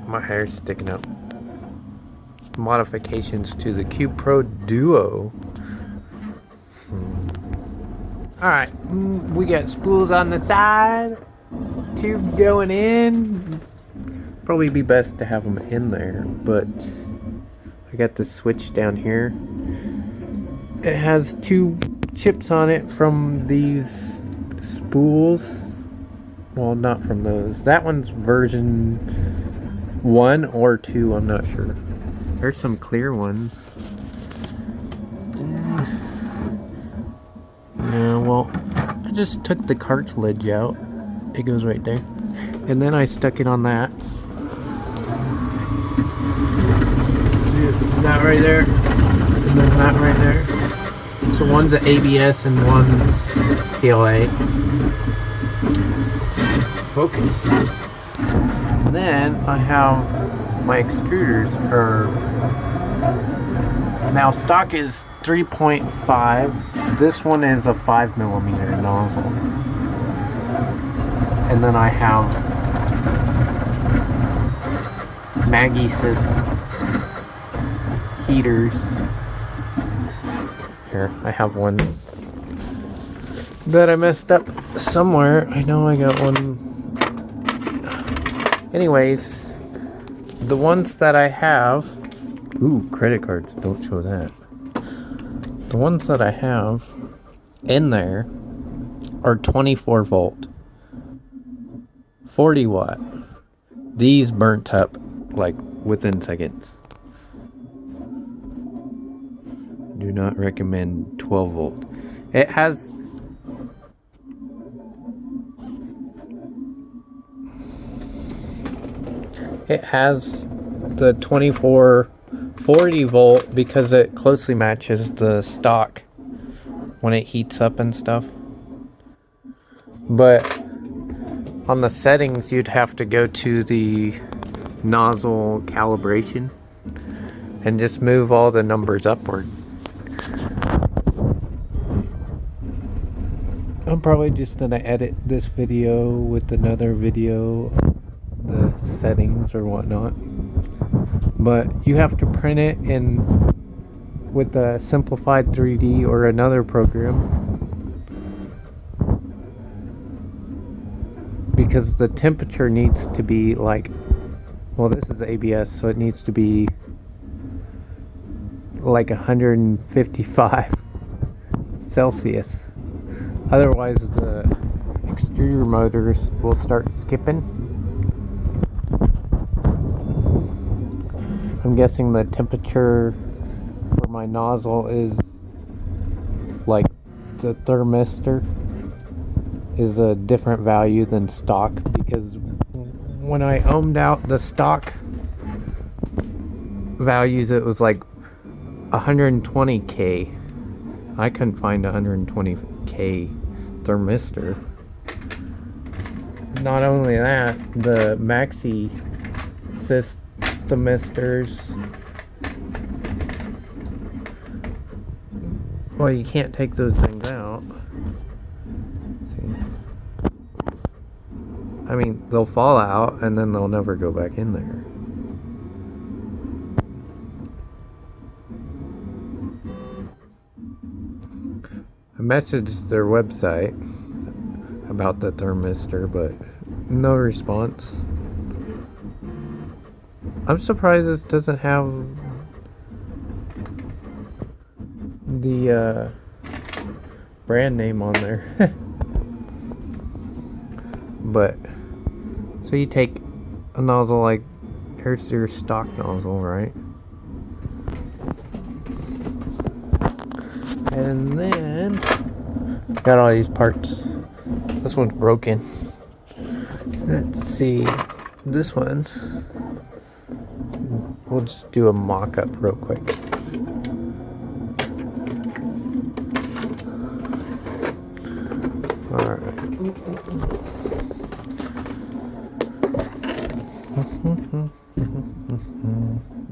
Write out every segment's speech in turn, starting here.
My hair's sticking up. Modifications to the Cubepro Duo. Alright, we got spools on the side, tubes going in. Probably be best to have them in there, but I got the switch down here. It has 2 chips on it from these spools. Well, not from those. That one's version 1 or 2, I'm not sure. There's some clear ones. Yeah, well, I just took the cartilage out. It goes right there. And then I stuck it on that. See that right there? And then that right there. So one's an ABS and one's PLA. Focus. And then I have my extruders now stock is 3.5. This one is a 5mm nozzle. And then I have Magnesis Heaters. Here, I have one that I messed up somewhere. I know I got one. Anyways, the ones that I have, ooh, credit cards, don't show that. The ones that I have in there are 24 volt, 40 watt. These burnt up like within seconds. Do not recommend 12 volt. It has the 24 40 volt because it closely matches the stock when it heats up and stuff. But on the settings, you'd have to go to the nozzle calibration and just move all the numbers upward. I'm probably just gonna edit this video with another video of the settings or whatnot. But you have to print it in with a simplified 3D or another program, because the temperature needs to be like, well, this is ABS, so it needs to be like 155 Celsius. Otherwise the extruder motors will start skipping. I'm guessing the temperature for my nozzle is like the thermistor is a different value than stock, because when I ohmed out the stock values, it was like 120K. I couldn't find 120K thermistor. Not only that, the Maxi thermistors, well, you can't take those things out. See? I mean, they'll fall out and then they'll never go back in there. I messaged their website about the thermistor, but no response. I'm surprised this doesn't have the brand name on there. But so you take a nozzle, like here's your stock nozzle, right? And then got all these parts. This one's broken. Let's see, this one, we'll just do a mock-up real quick. Alright.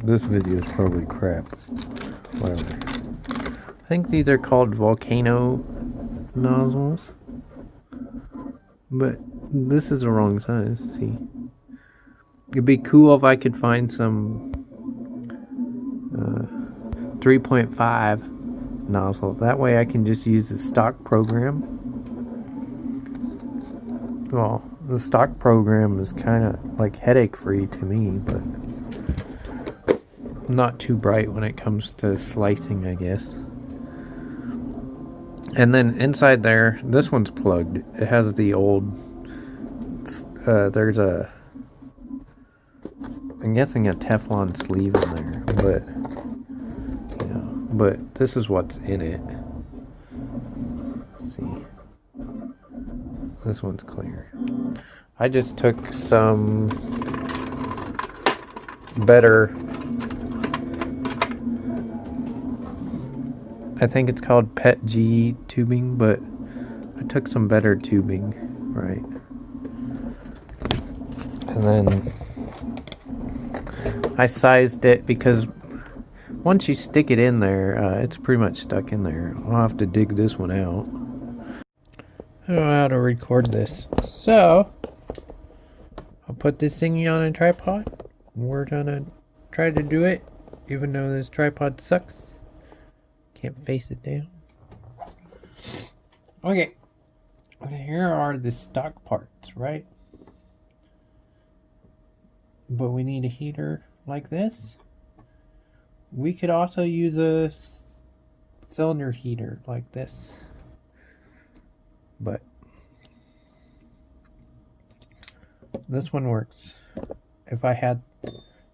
This video is probably crap. Whatever. I think these are called Volcano Nozzles. But this is the wrong size, see. It'd be cool if I could find some 3.5 nozzle. That way I can just use the stock program. Well, the stock program is kind of like headache free to me, but not too bright when it comes to slicing, I guess. And then inside there, this one's plugged. It has the old, there's a, I'm guessing a Teflon sleeve in there, but, you know, but this is what's in it. Let's see, this one's clear. I just took some better, I think it's called PETG tubing, but I took some better tubing, right? And then I sized it because once you stick it in there, it's pretty much stuck in there. I'll have to dig this one out. I don't know how to record this, so I'll put this thingy on a tripod. We're gonna try to do it, even though this tripod sucks. Can't face it down. Okay, here are the stock parts, right? But we need a heater like this. We could also use a cylinder heater like this, but this one works. If I had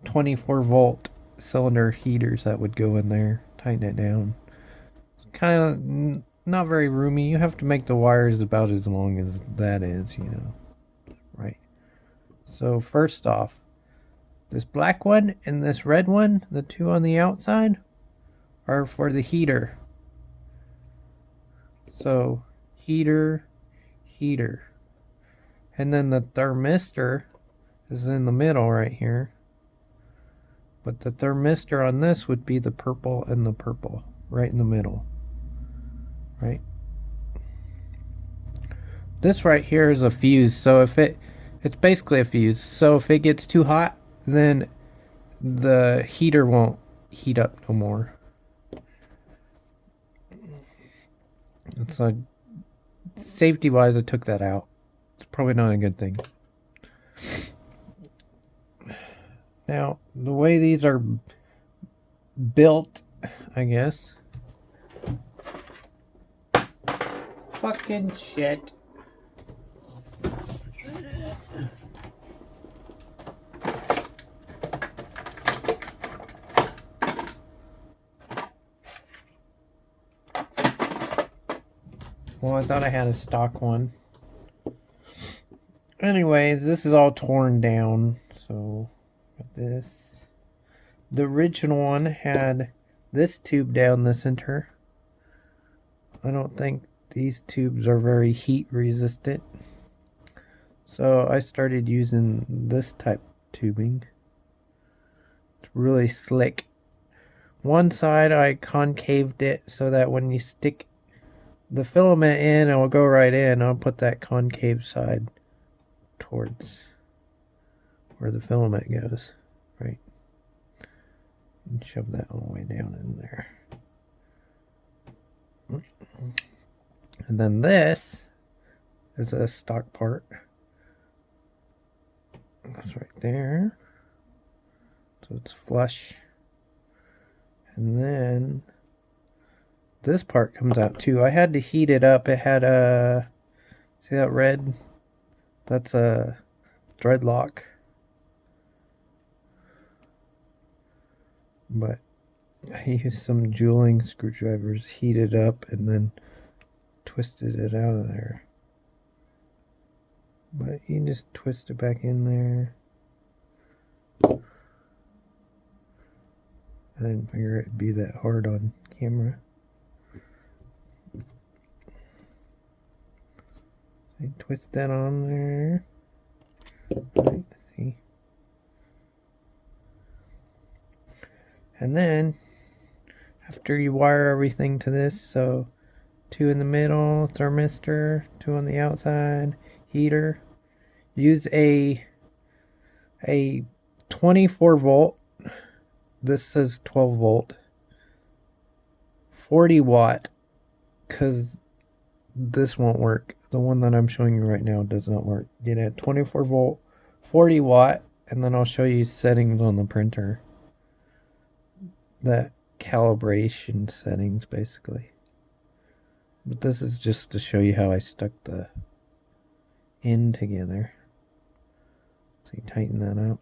24-volt cylinder heaters that would go in there, tighten it down. Kind of not very roomy. You have to make the wires about as long as that is, you know, right? So first off, this black one and this red one, the two on the outside, are for the heater. So heater, heater, and then the thermistor is in the middle right here. But the thermistor on this would be the purple and the purple right in the middle. Right. This right here is a fuse, so if it's basically a fuse. So if it gets too hot, then the heater won't heat up no more. It's like, safety wise, I took that out. It's probably not a good thing. Now, the way these are built, I guess. Fucking shit. Well, I thought I had a stock one. Anyways, this is all torn down, so got this. The original one had this tube down the center. I don't think these tubes are very heat resistant, so I started using this type tubing. It's really slick. One side I concaved it so that when you stick the filament in, it will go right in. I'll put that concave side towards where the filament goes, right? And shove that all the way down in there. And then this is a stock part. Goes right there. So it's flush. And then this part comes out too. I had to heat it up. It had a, see that red? That's a thread lock. But I used some jeweling screwdrivers, heated up, and then twisted it out of there. But you just twist it back in there. I didn't figure it'd be that hard on camera. I twist that on there. Right, see. And then after you wire everything to this, so 2 in the middle, thermistor, 2 on the outside, heater. Use a a 24 volt, this says 12 volt, 40 watt, because this won't work. The one that I'm showing you right now does not work. Get a 24 volt, 40 watt, and then I'll show you settings on the printer. That calibration settings, basically. But this is just to show you how I stuck the end together. So you tighten that up.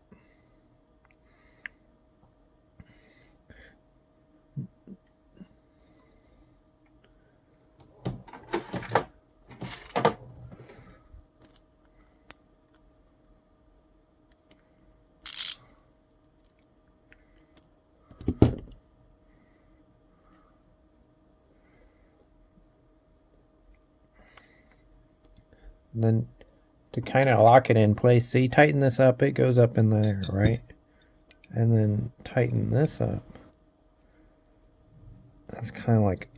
Then to kind of lock it in place, so you tighten this up, it goes up in there, right? And then tighten this up. That's kind of like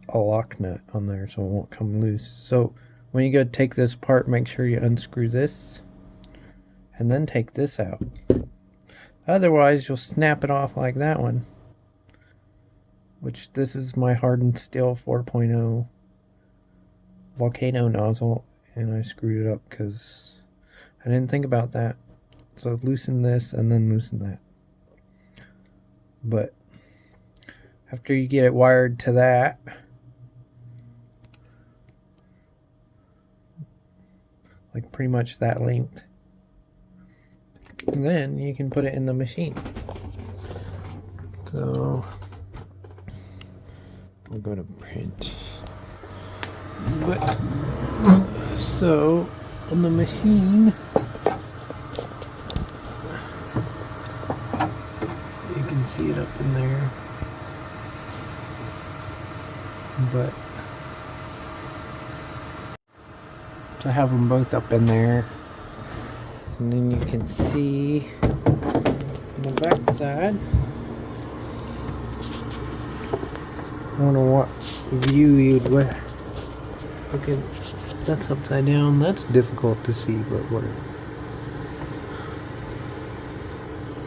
a lock nut on there, so it won't come loose. So when you go take this apart, make sure you unscrew this and then take this out. Otherwise, you'll snap it off like that one. Which, this is my hardened steel 4.0 Volcano nozzle, and I screwed it up because I didn't think about that. So loosen this and then loosen that. But after you get it wired to that, like pretty much that length, then you can put it in the machine. So we'll go to print. But so on the machine, you can see it up in there. But to have them both up in there, and then you can see on the back side. I don't know what view you'd wear. Look at, that's upside down. That's difficult to see, but whatever.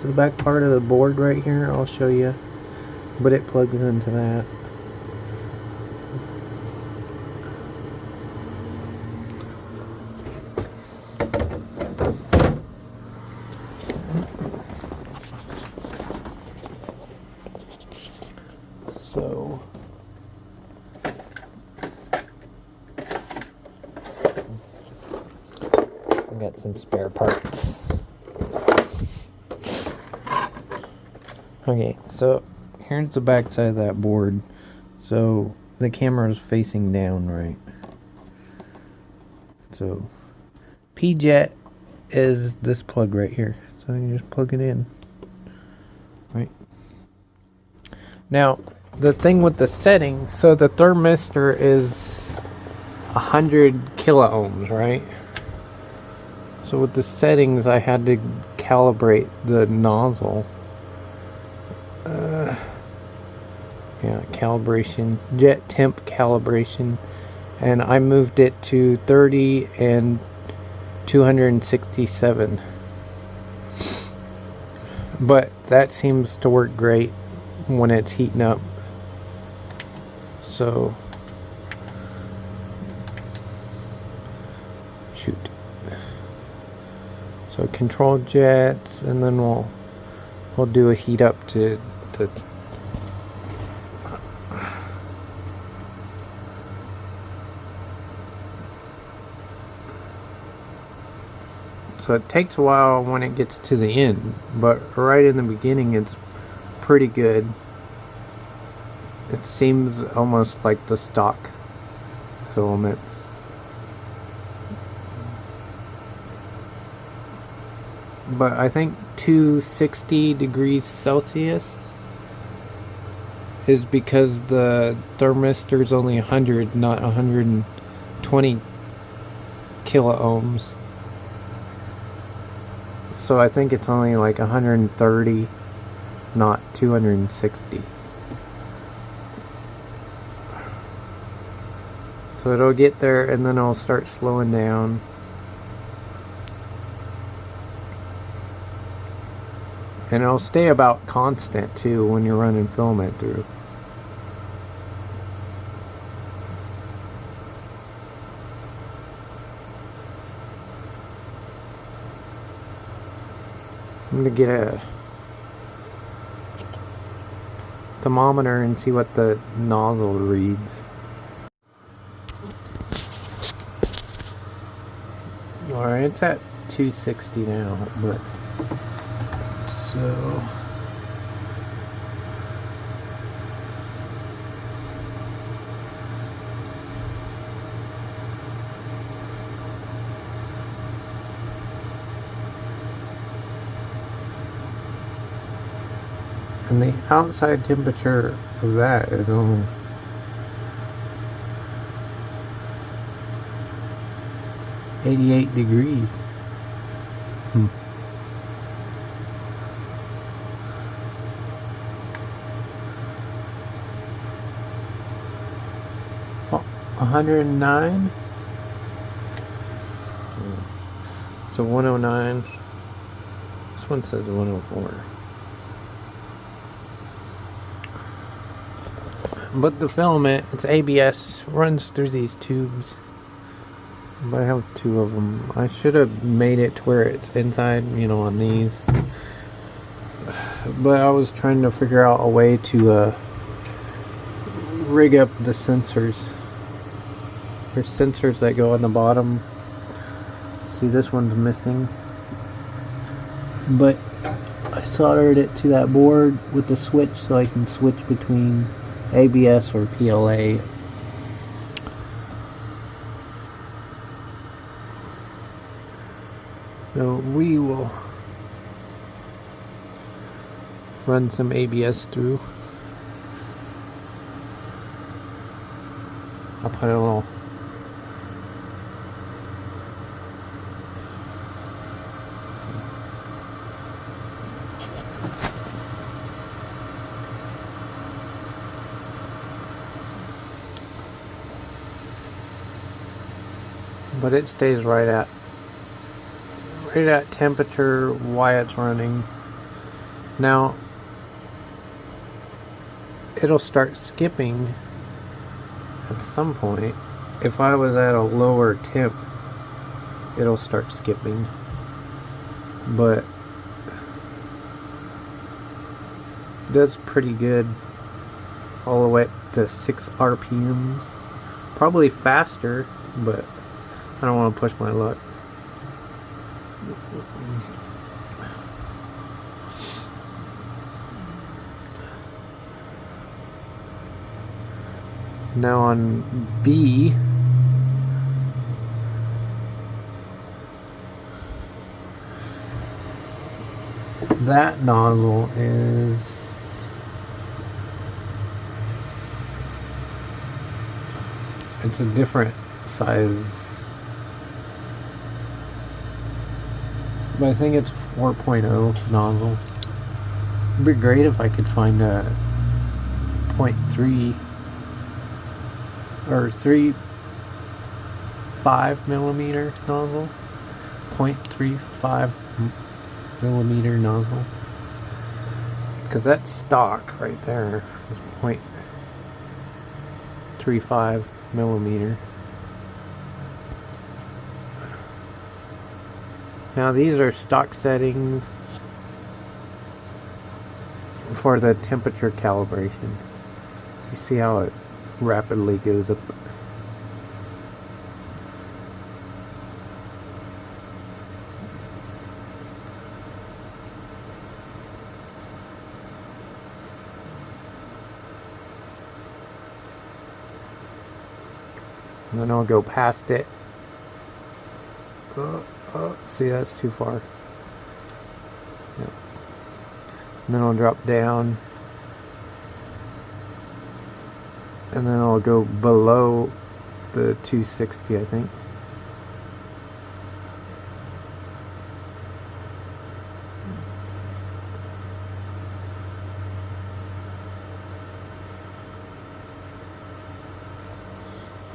So the back part of the board right here, I'll show you, but it plugs into that. So I got some spare parts. Okay, so here's the back side of that board. So the camera is facing down, right? So P-jet is this plug right here. So you just plug it in, right? Now, the thing with the settings, so the thermistor is 100 kiloohms, right? So with the settings, I had to calibrate the nozzle. Yeah, calibration, jet temp calibration, and I moved it to 30 and 267. But that seems to work great when it's heating up. So shoot. So control jets, and then we'll do a heat up to so it takes a while when it gets to the end, but right in the beginning it's pretty good. It seems almost like the stock filaments. But I think 260 degrees Celsius is because the thermistor is only 100, not 120 kiloohms. So I think it's only like 130, not 260. So it'll get there and then it'll start slowing down. And it'll stay about constant too when you're running filament through. I'm gonna get a thermometer and see what the nozzle reads. Alright, it's at 260 now, but so and the outside temperature of that is only 88 degrees. Oh, 109. So 109. This one says 104. But the filament, it's ABS, runs through these tubes. But I have two of them. I should have made it to where it's inside, you know, on these. But I was trying to figure out a way to rig up the sensors. There's sensors that go on the bottom. See, this one's missing. But I soldered it to that board with the switch so I can switch between ABS or PLA. So we will run some ABS through. I'll put a little but it stays right at temperature while it's running. Now it'll start skipping at some point. If I was at a lower temp, it'll start skipping, but it does pretty good all the way up to 6 RPMs. Probably faster, but I don't want to push my luck. Now on B, that nozzle is it's a different size, but I think it's 4.0 nozzle. It'd be great if I could find a 0.3 or 3.5 millimeter nozzle, 0.35 millimeter nozzle, because that's stock right there is 0.35 millimeter. Now these are stock settings for the temperature calibration. So you see how it rapidly goes up. And then I'll go past it. See, that's too far. Yeah. And then I'll drop down. And then I'll go below the 260, I think.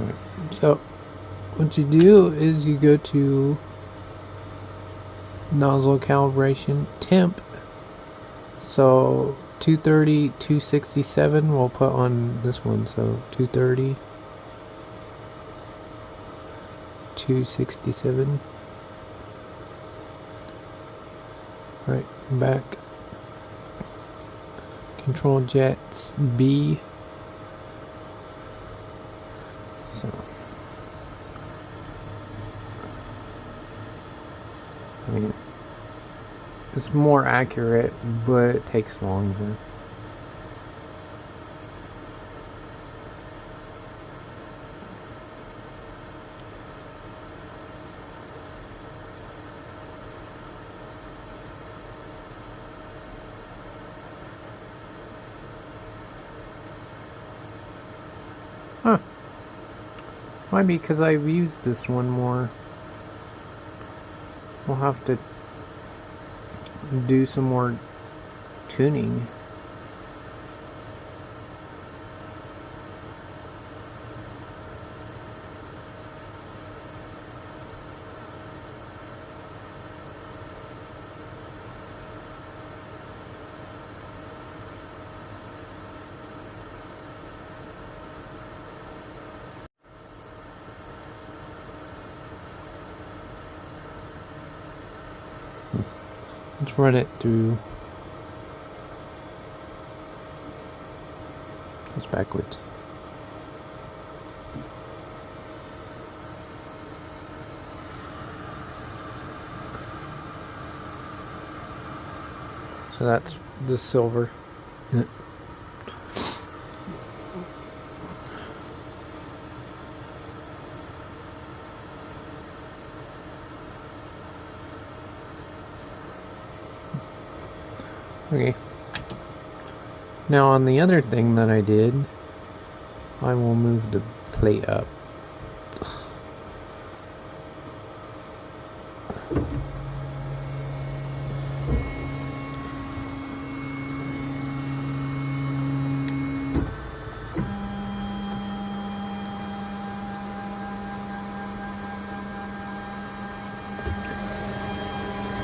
Right. So what you do is you go to Nozzle Calibration, Temp, So 230, 267 we'll put on this one. So 230, 267. Right, back. Control jets B. So I mean, it's more accurate, but it takes longer. Huh. Might be because I've used this one more. We'll have to do some more tuning. Let's run it through. It's backwards. So that's the silver. Yeah. Okay. Now on the other thing that I did, I will move the plate up.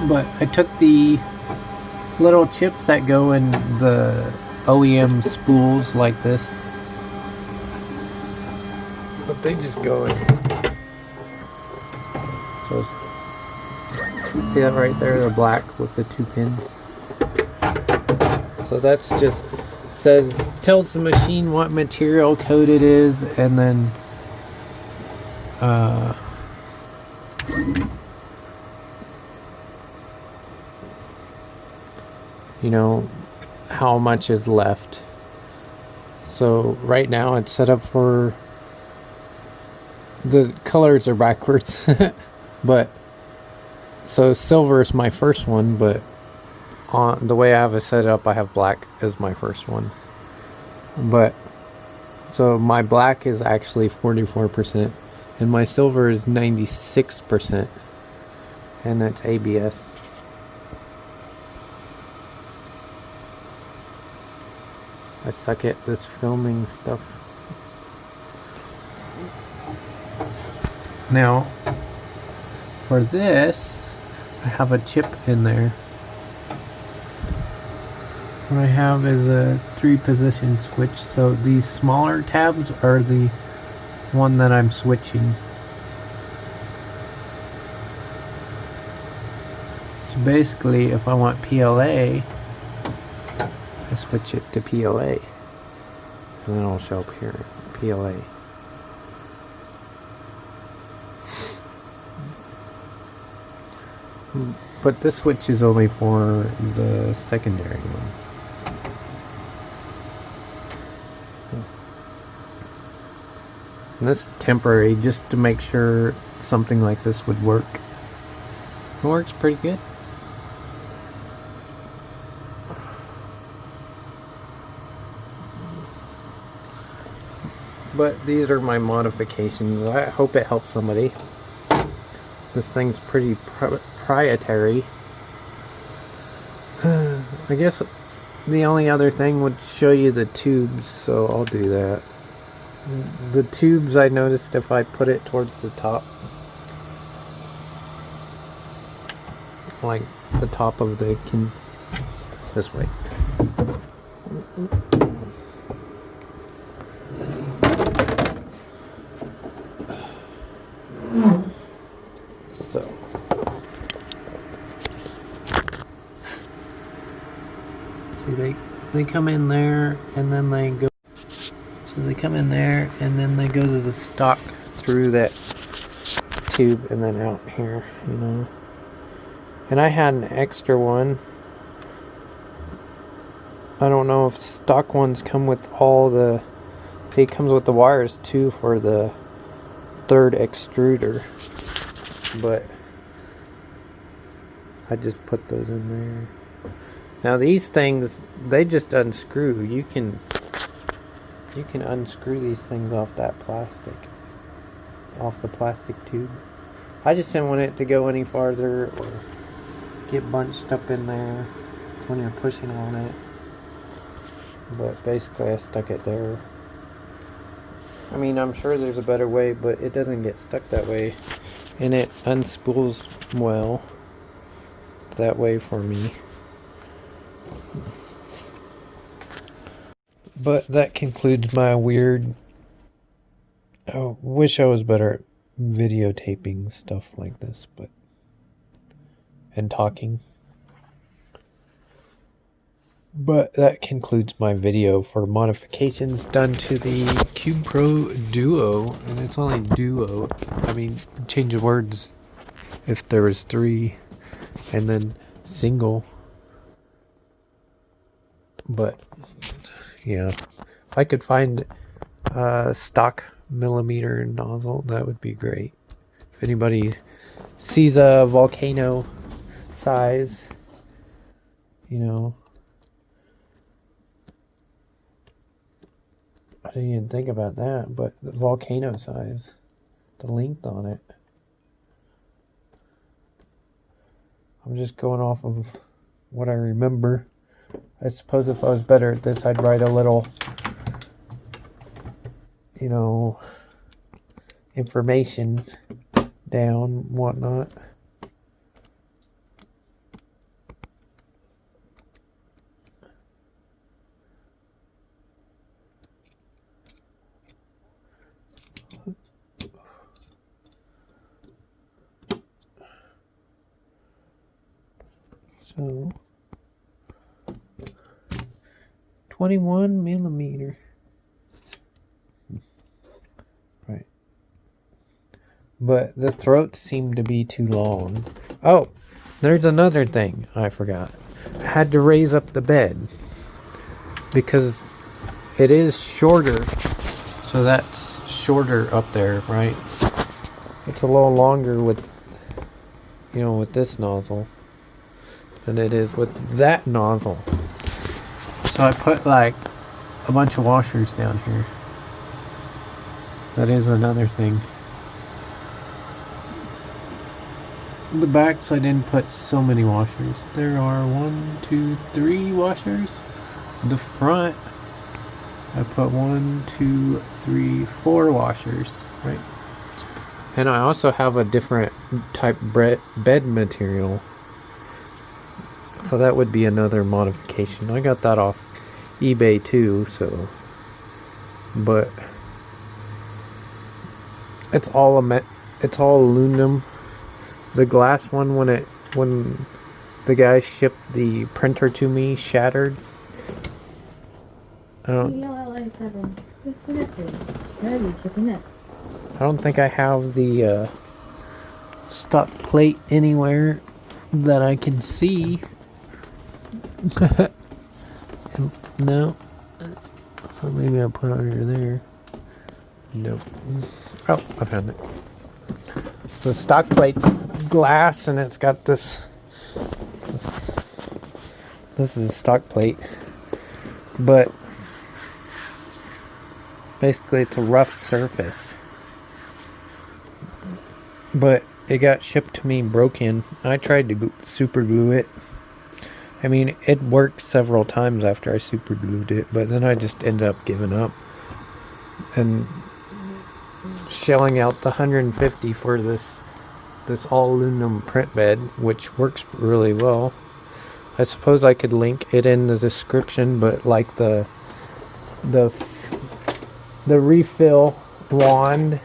But I took the little chips that go in the OEM spools like this, but they just go in. So see that right there, the black with the 2 pins. So that's just tells the machine what material code it is, and then you know, how much is left. So right now it's set up for, the colors are backwards. But so silver is my first one, but on the way I have it set up, I have black as my first one. But so my black is actually 44% and my silver is 96%, and that's ABS. I suck at this filming stuff. Now, for this, I have a chip in there. What I have is a 3-position switch, so these smaller tabs are the one that I'm switching. So basically, if I want PLA, I switch it to PLA, and then it'll show up here, PLA. But this switch is only for the secondary one. And this is temporary, just to make sure something like this would work. It works pretty good. But these are my modifications. I hope it helps somebody. This thing's pretty proprietary. I guess the only other thing would show you the tubes, so I'll do that. The tubes, I noticed if I put it towards the top, like the top of the this way. See, they come in there and then they go. So they come in there and then they go to the stock through that tube and then out here, you know. And I had an extra one. I don't know if stock ones come with all the. See, it comes with the wires too for the third extruder, but I just put those in there. Now these things, they just unscrew. You can unscrew these things off that plastic, off the plastic tube. I just didn't want it to go any farther or get bunched up in there when you're pushing on it. But basically I stuck it there. I mean, I'm sure there's a better way, but it doesn't get stuck that way. And it unspools well that way for me. But that concludes my weird... I wish I was better at videotaping stuff like this, but... and talking. But that concludes my video for modifications done to the Cubepro Duo. And it's only Duo. I mean, change the words if there was 3. And then single. But, yeah. If I could find a stock millimeter nozzle, that would be great. If anybody sees a volcano size, you know. I didn't even think about that, but the volcano size, the length on it. I'm just going off of what I remember. I suppose if I was better at this, I'd write a little, you know, information down, whatnot. So, 21 millimeter. Right. But the throats seem to be too long. Oh, there's another thing I forgot. I had to raise up the bed because it is shorter. So that's shorter up there, right? It's a little longer with, you know, with this nozzle than it is with that nozzle. So I put like a bunch of washers down here. That is another thing. The backs I didn't put so many washers. There are 1, 2, 3 washers. The front I put 1, 2, 3, 4 washers, right? And I also have a different type bed material. So that would be another modification. I got that off eBay too, so. But it's all aluminum. The glass one, when the guy shipped the printer to me, shattered. I don't think I have the stock plate anywhere that I can see. No. Or maybe I'll put it under there. Nope. Oh, I found it. The stock plate's glass and it's got this is a stock plate. But basically it's a rough surface. But it got shipped to me broken. I tried to super glue it. I mean, it worked several times after I super glued it, but then I just ended up giving up and shelling out the $150 for this all aluminum print bed, which works really well. I suppose I could link it in the description, but like the refill wand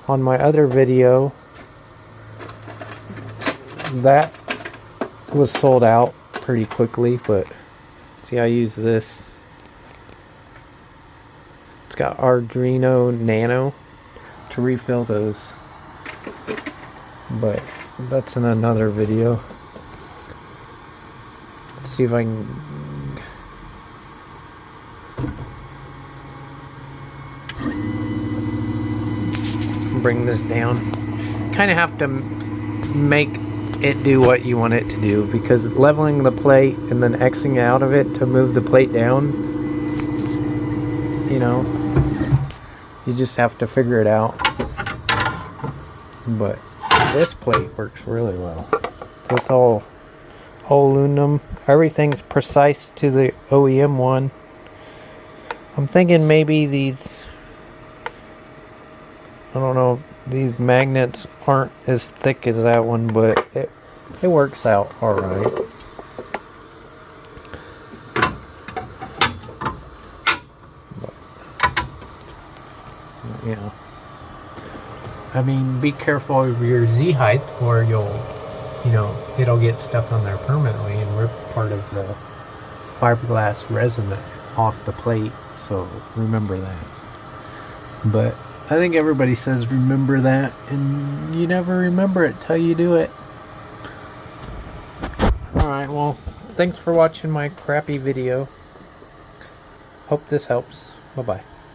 on my other video, that was sold out pretty quickly. But see, I use this. It's got Arduino Nano to refill those, but that's in another video. Let's see if I can bring this down. Kind of have to make it do what you want it to do, because leveling the plate and then Xing out of it to move the plate down, you know, you just have to figure it out. But this plate works really well. So it's all aluminum. Everything's precise to the OEM one. I'm thinking maybe these, I don't know, these magnets aren't as thick as that one, but it works out alright. Yeah. I mean, be careful of your Z height, or it'll get stuck on there permanently and rip part of the fiberglass resin off the plate. So remember that. But I think everybody says remember that, and you never remember it till you do it. Alright, well, thanks for watching my crappy video. Hope this helps. Bye-bye.